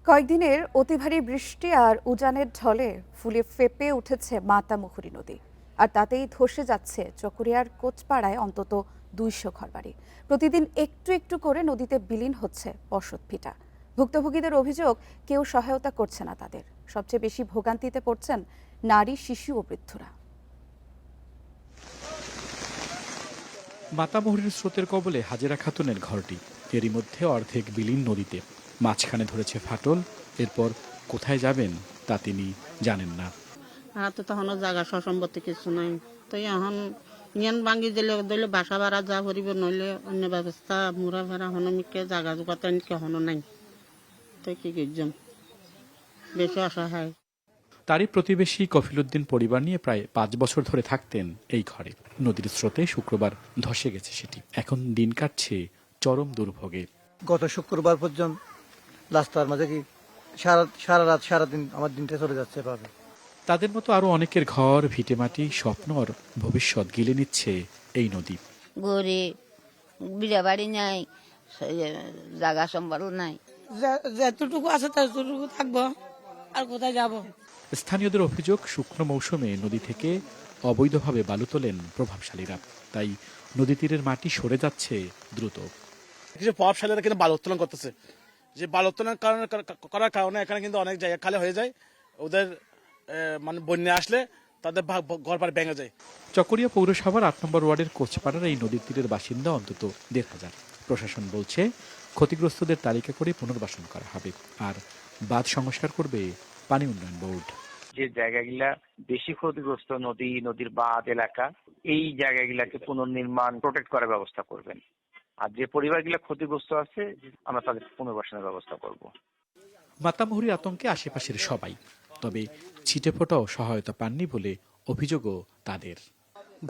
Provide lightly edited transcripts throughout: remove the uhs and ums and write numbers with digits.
কয়েকদিনের অতি ভারী বৃষ্টি আর উজানের ঢলে ফুলে ফেঁপে উঠেছে মাতামুহুরী নদী। আর তাতেই ধসে যাচ্ছে চকরিয়ার কোচপাড়ায় অন্তত 200 ঘরবাড়ি। প্রতিদিন একটু একটু করে নদীতে বিলীন হচ্ছে বসতভিটা। ভুক্তভোগীদের অভিযোগ, কেউ সহায়তা করছে না তাদের। সবচেয়ে বেশি ভোগান্তিতে পড়ছেন নারী, শিশু ও বৃদ্ধরা। মাতামুহুরীর স্রোতের কবলে হাজেরা খাতুনের ঘরটি। এরই মধ্যে অর্ধেক বিলীন নদীতে, মাঝখানে ধরেছে ফাটল। এরপর কোথায় যাবেন তা তিনি জানেন না। আর তো তখন জায়গা সসম্পত্তি কিছু নাই, তো এখন ইয়ান ভাঙ্গি দিলে দিলে বাসা ভাড়া যা করিব, নইলে অন্য ব্যবস্থা মুরা ভাড়া হনমিকে জায়গা জোগাতে হনো নাই, তো কি করছেন, বেশি অসহায়। তারই প্রতিবেশী কফিলউদ্দিন পরিবার নিয়ে প্রায় 5 বছর ধরে থাকতেন এই ঘরে। নদীর স্রোতে শুক্রবার ধসে গেছে সেটি। এখন দিন কাটছে চরম দুর্ভোগে। গত শুক্রবার পর্যন্ত রাস্তার মাঝে কি সারা রাত সারাদিন আমার দিনটা চলে যাচ্ছে পাবে। তাদের মতো আরো অনেকের ঘর, ভিটেমাটি, স্বপ্ন আর ভবিষ্যৎ গিলে নিচ্ছে এই নদী। গরিব, বিড়া বাড়ি নাই, জায়গা সম্বল নাই, যতটুকু আছে ততটুকু থাকবো, আর কোথায় যাব। স্থানীয়দের অভিযোগ, শুকনো মৌসুমে নদী থেকে অবৈধভাবে বালু তোলেন প্রভাবশালীরা। তাই নদী তীরের মাটি সরে যাচ্ছে দ্রুত। কিছু প্রভাবশালীরা কিন্তু বালু উত্তোলন করতেছে, যে বালু উত্তোলন করার কারণে এখানে কিন্তু অনেক জায়গা খালি হয়ে যায়। ওদের মানে বন্যা আসলে তাদের ঘর বাড়ি ভেঙে যায়। চকরিয়া পৌরসভার 8 নম্বর ওয়ার্ডের কোচপাড়ার এই নদীর তীরের বাসিন্দা অন্তত 1,500। প্রশাসন বলছে, ক্ষতিগ্রস্তদের তালিকা করে পুনর্বাসন করা হবে, আর বাঁধ সংস্কার করবে পানি উন্নয়ন বোর্ড। যে জায়গাগুলা বেশি ক্ষতিগ্রস্ত, নদীর বাঁধ এলাকা, এই জায়গাগুলাকে পুনর্নির্মাণ, প্রোটেক্ট করার ব্যবস্থা করবেন। আর যে পরিবারগুলা ক্ষতিগ্রস্ত আছে, আমরা তাদের পুনর্বাসনের ব্যবস্থা করব। মাতামুহুরীর আতঙ্কে আশেপাশের সবাই, তবে ছিটেফোঁটাও সহায়তা পাননি বলে অভিযোগও তাদের।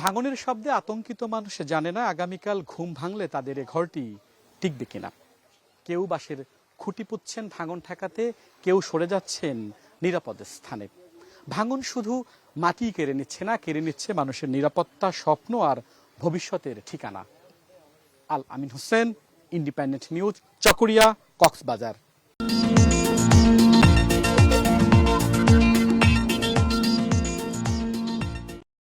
ভাঙনের শব্দে আতঙ্কিত মানুষ জানে না আগামীকাল ঘুম ভাঙলে তাদের এ ঘরটি টিকবে কিনা। কেউ বাঁশের খুঁটি পুঁতছেন ভাঙন ঠেকাতে, কেউ সরে যাচ্ছেন নিরাপদ স্থানে। ভাঙন শুধু মাটি কেড়ে নিচ্ছে না, কেড়ে নিচ্ছে মানুষের নিরাপত্তা, স্বপ্ন আর ভবিষ্যতের ঠিকানা। আল আমিন হোসেন, ইন্ডিপেন্ডেন্ট নিউজ, চকরিয়া, কক্সবাজার।